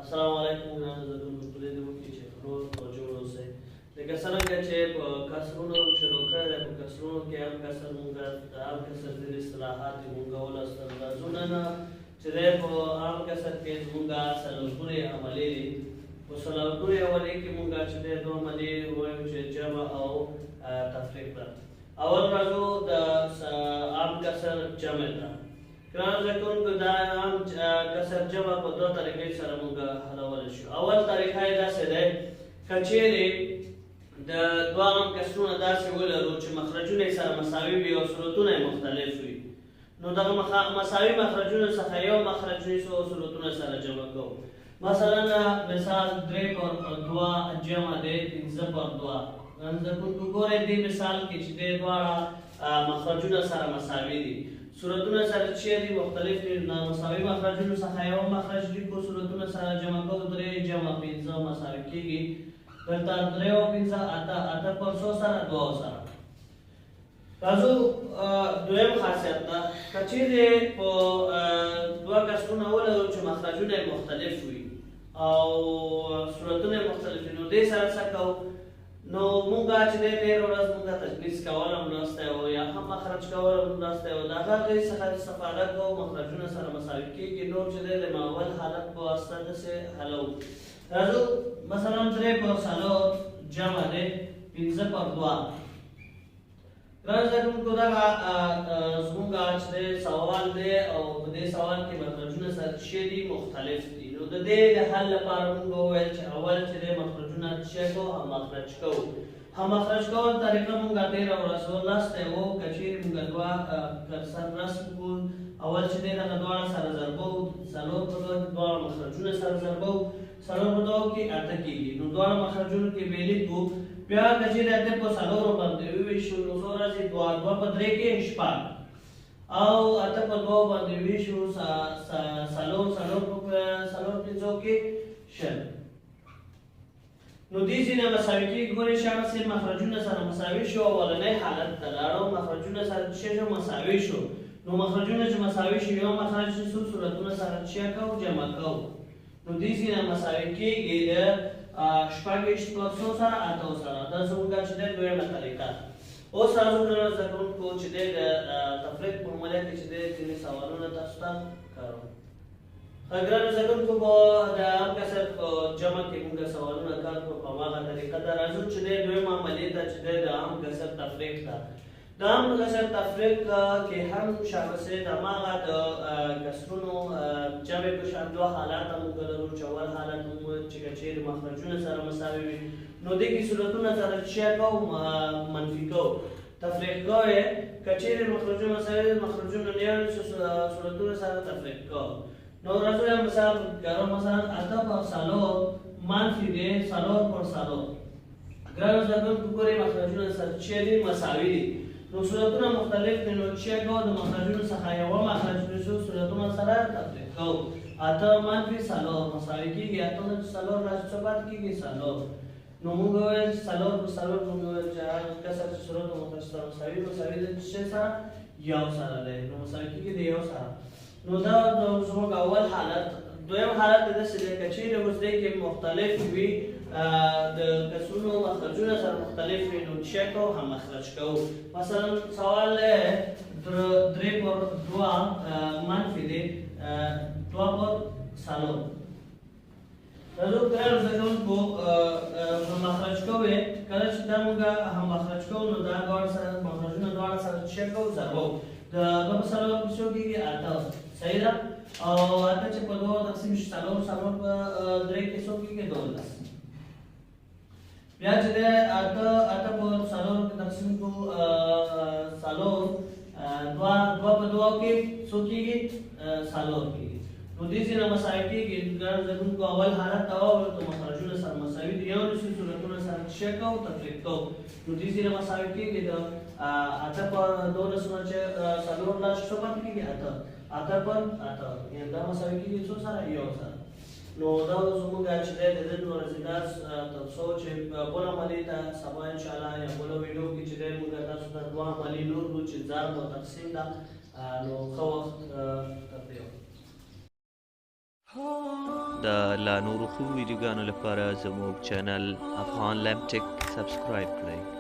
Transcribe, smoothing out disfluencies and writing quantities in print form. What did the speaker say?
السلام علیکم ګرانو زده کوونکو په دې وخت کې چې ورو توجه اوسئ لکه څرنګه چې په کسرونو شروع کړی دی په کسرونو کې هم کسر مونږ د عام کسر ډېر اصطلاحات دي مونږ ولوستل راځونه نه چې دی په عام کسر کې زمونږ څلورګونې عملې دي په څلورګونې عملې کې مونږ چې دی دوه عملې وایو چې جمع او تفریق ده اول راځو د عام کسر جمع ته ګرانو زده کوونکو دا عام کسر جمع په دوه طریقې سره مونږ حلولی شو اول طریقه یې داسې دی که چیرې د دوه عام کسرونه داسې ولرو چې مخرجونه یې سره مساوي وي او صورتونه یې مختلف وي نو دغه مساوي مخرجونو څخه یو مخرج نیسو او صورتونه سره جمع کوو مثلا مثال 3 پر 2 جمع دی 15 پر 2 زده کوونکو ګورئ دې مثال کې چې دې دواړه مخرجونه سره مساوي دي صورتونه سره چې دي مختلف دي مساوي مخرجونو څخه یو مخرج لیکو صورتونه سره جمع کوو 3 جمع 15 مساوي کېږي دلته 3 او 15 اته پر 100 سره 2 سره راځو دویم خاصیت ده که چیرې په دوه کسرونه ولرو چې مخرجونه یې مختلف وي او صورتونه یې مختلف وي نو دې سره څه کوو نو مونږ چې دی تېره ورځ مونږ تجنیس کول هم لوستی و یا هم مخرج کول هم لوستی و د هغې څخه استفاده کوو مخرجونه سره مساوي کېږي نور چې دی د اول حالت په واسطه داسې حلوو راځو مثلا 3 پر 4 جمع دی 15 پر 2 ګرانو زده کوونکو دغه زموږ چې دی سوال دی او په دې سوال کې مخرجونه سره څه دي مختلف دي نو د دې د حل لپاره موږ وویل چې اول چې دی مخرجونه څه کوو هم مخرج کوو هم مخرج کول طریقه موږ تېره ورځ ولوستی و که چیرې موږ دوه کرسر رسم کړو اول چې دی دغه دواړه سره ضربو څلور په دوه دواړه مخرجونه سره ضربو څلور په دوه کې اته کېږي نو دواړه مخرجونو کې بې لیکو بیا که چیرې اته په څلورو باندې وویشو نو څو راځي دوه په درې کې شپږ او اته په دوه باندې وویشو څلور پنځو کې شل نو دې ځینې مساوي کېږي ګورئ شاګرد صاحب مخرجونه سره مساوي شو اولنی حالت ته لاړو مخرجونه سره څه شو مساوي شو نو مخرجونه چې مساوي شو یو مخرج څو صورتونه سره څه کوو جمع کوو نو دې ځینې مساوي کېږي د شپږ پر 100 سره اته سره دا زموږ چې دی دویمه طریقه اوس راځو ګرانو زده کوونکو چې دی د تفریق په عملیه کې چې دی ځینې سوالونه تاسو ته کوو ګرانو زده کوونکو د عام کسر په جمع کې موږ سوالونه کار کوو په هماغه طریقه ده راځو چې دی دویمه عملیې ته چې دی د عام کسر تفریق ته د عام کسر تفریق کې هم شاګرد صاحب هماغه د کسرونو جمع په شان دوه حالات موږ لرو چې اول حالت موږ چې چیرې مخرجونه سره مساوي وي نو دې کې صورتونه سره څه کوو منفي کوو تفریق کوو که چیرې مخرجونه مساوي مخرجونه نه وي صورتونه سره تفریق کوو نو راځو یو مثال ګرو مثلا اته پر 4 منفي دی 4 پر 4 ګرو زده کوونکو مخرجونه سره څه دي مساوي دي نو صورتونه مختلف دي نو څه کوو د مخرجونو څخه یو مخرج نیسو صورتونه سره تفریق کوو اته منفي 4 مساوي کېږي اته 4 راځي څه پاتې کېږي 4 نو موږ وایو 4 پر 4 موږ وایو چې هر کسر چې صورت مخرج سره مساوي د څه سره یو سره دی نو مساوي کېږي د یو سره نو دا زموږ اول حالت دویم حالت داسې دی که چیرې اوس دی کې مختلف وي د کسرونو مخرجونه سره مختلف وي نو څه کوو هم مخرج کوو مثلا سوال 3 پر 2 منفي دی 2 پر 4 راځو ګرانو زده کوونکو هم مخرج کوو کله چې دا موږ هم مخرج کوو نو دا مخرجونه دواړه سره څه کوو ضربو د 2 په 4 څو کېږي اته صحیح ده او اته چې په 2 تقسیم شي 4 په 3 کې څو کېږي 12 بیا چې دی اته په 4 کې تقسیم کوو 4 2 په 2 کې څو کېږي 4 کېږي نو دې ځینې مساوي کېږي ګرانو زده کوونکو اول حالت ته واورئ نو مخرجونه سره مساوي دي یو نیسو صورتونه سره څه کوو تفریق کوو نو دې ځینې مساوي کېږي د اته په 12 نه چې 4 لا څه پاتې کېږي اته پر اته یعنې دا مساوي کېږي څو سره یو سره نو دا زموږ چې دی د نن ورځې درس تر څو چې بله عملې ته سبا انشاءالله یا بله ویډیو کې چې دی موږ تاسو ته دوه عملې نور کړو چې ضرب او تقسیم ده نو ښه وخت تر دې وخت د لا نورو ښو ویډیوګانو لپاره زموږ چینل افغان لمټک سبسکرایب کړئ.